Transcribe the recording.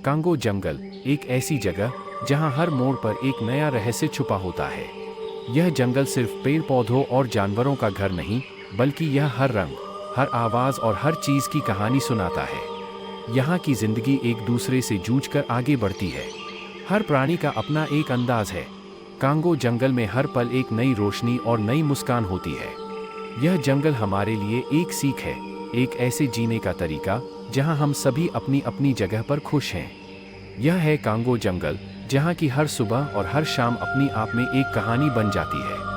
Congo जंगल एक ऐसी जगह जहां हर मोड़ पर एक नया रहस्य छुपा होता है। यह जंगल सिर्फ पेड़ पौधों और जानवरों का घर नहीं, बल्कि यह हर रंग, हर आवाज़ और हर चीज़ की कहानी सुनाता है। यहाँ की जिंदगी एक दूसरे से जूझकर आगे बढ़ती है। हर प्राणी का अपना एक अंदाज है। कांगो जंगल में हर पल एक नई रोशनी और नई मुस्कान होती है। यह जंगल हमारे लिए एक सीख है, एक ऐसे जीने का तरीका जहां हम सभी अपनी अपनी जगह पर खुश हैं। यह है कांगो जंगल, जहां की हर सुबह और हर शाम अपनी आप में एक कहानी बन जाती है।